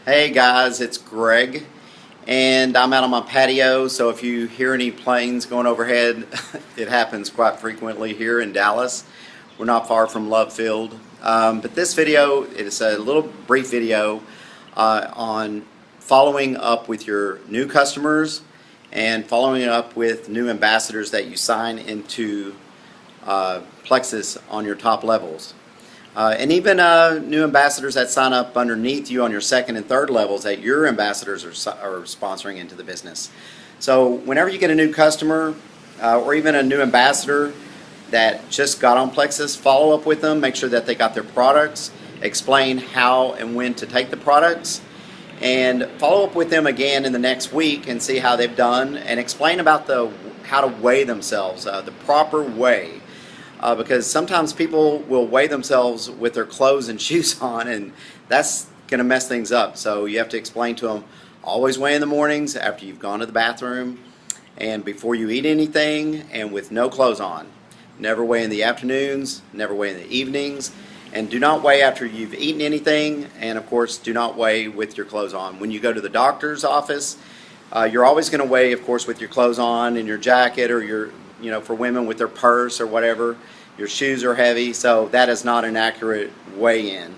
Hey guys, it's Greg, and I'm out on my patio, so if you hear any planes going overhead, it happens quite frequently here in Dallas. We're not far from Love Field. But this video is a little brief video on following up with your new customers and following up with new ambassadors that you sign into Plexus on your top levels. And even new ambassadors that sign up underneath you on your second and third levels that your ambassadors are sponsoring into the business. So whenever you get a new customer or even a new ambassador that just got on Plexus, follow up with them, make sure that they got their products, explain how and when to take the products, and follow up with them again in the next week and see how they've done, and explain about how to weigh themselves, the proper way. Because sometimes people will weigh themselves with their clothes and shoes on, and that's going to mess things up. So you have to explain to them, always weigh in the mornings after you've gone to the bathroom and before you eat anything and with no clothes on. Never weigh in the afternoons, never weigh in the evenings, and do not weigh after you've eaten anything, and of course do not weigh with your clothes on. When you go to the doctor's office, you're always going to weigh, of course, with your clothes on and your jacket, or your, for women with their purse or whatever. Your shoes are heavy, so that is not an accurate weigh-in.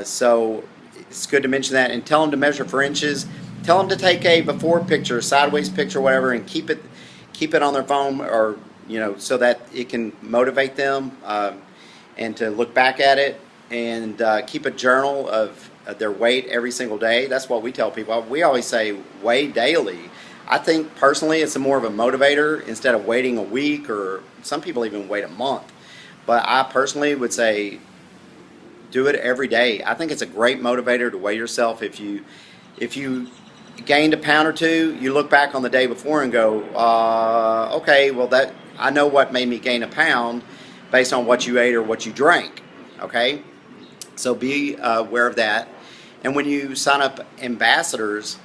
So it's good to mention that, and tell them to measure for inches. Tell them to take a before picture, sideways picture, whatever, and keep it on their phone, or so that it can motivate them, and to look back at it, and keep a journal of their weight every single day. That's what we tell people. We always say weigh daily. I think personally it's more of a motivator instead of waiting a week, or some people even wait a month. But I personally would say do it every day. I think it's a great motivator to weigh yourself. If you gained a pound or two, you look back on the day before and go, okay, well I know what made me gain a pound based on what you ate or what you drank. Okay, so be aware of that. And when you sign up ambassadors,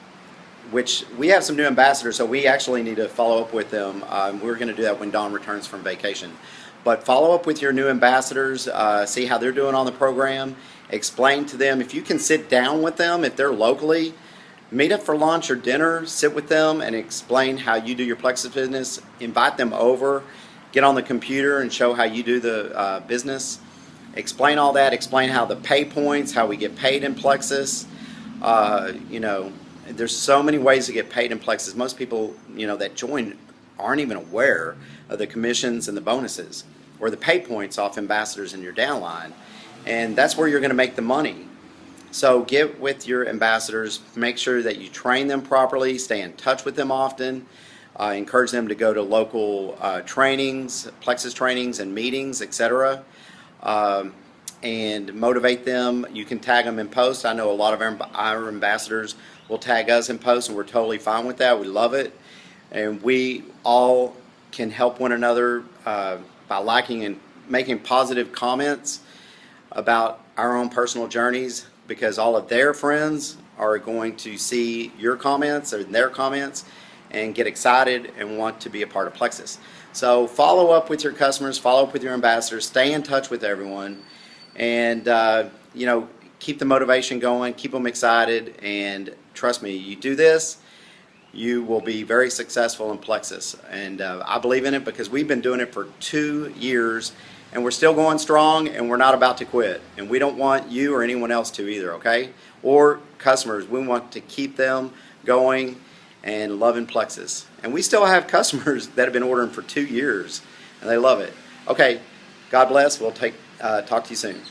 which we have some new ambassadors, so we actually need to follow up with them. We're going to do that when Dawn returns from vacation. But follow up with your new ambassadors, see how they're doing on the program, explain to them. If you can sit down with them, if they're locally, meet up for lunch or dinner, sit with them and explain how you do your Plexus business. Invite them over, get on the computer and show how you do the business. Explain all that, explain how the pay points, how we get paid in Plexus. There's so many ways to get paid in Plexus. Most people, that join aren't even aware of the commissions and the bonuses or the pay points off ambassadors in your downline. And that's where you're going to make the money. So get with your ambassadors, make sure that you train them properly, stay in touch with them often, encourage them to go to local trainings, Plexus trainings and meetings, etc. And motivate them. You can tag them in posts. I know a lot of our ambassadors will tag us in posts, and we're totally fine with that. We love it, and we all can help one another by liking and making positive comments about our own personal journeys, because all of their friends are going to see your comments or their comments and get excited and want to be a part of Plexus. So follow up with your customers, follow up with your ambassadors, stay in touch with everyone, and keep the motivation going, keep them excited, and trust me, you do this, you will be very successful in Plexus. And I believe in it because we've been doing it for 2 years, and we're still going strong, and we're not about to quit. And we don't want you or anyone else to either, okay? Or customers, we want to keep them going and loving Plexus. And we still have customers that have been ordering for 2 years, and they love it. Okay, God bless. We'll talk to you soon.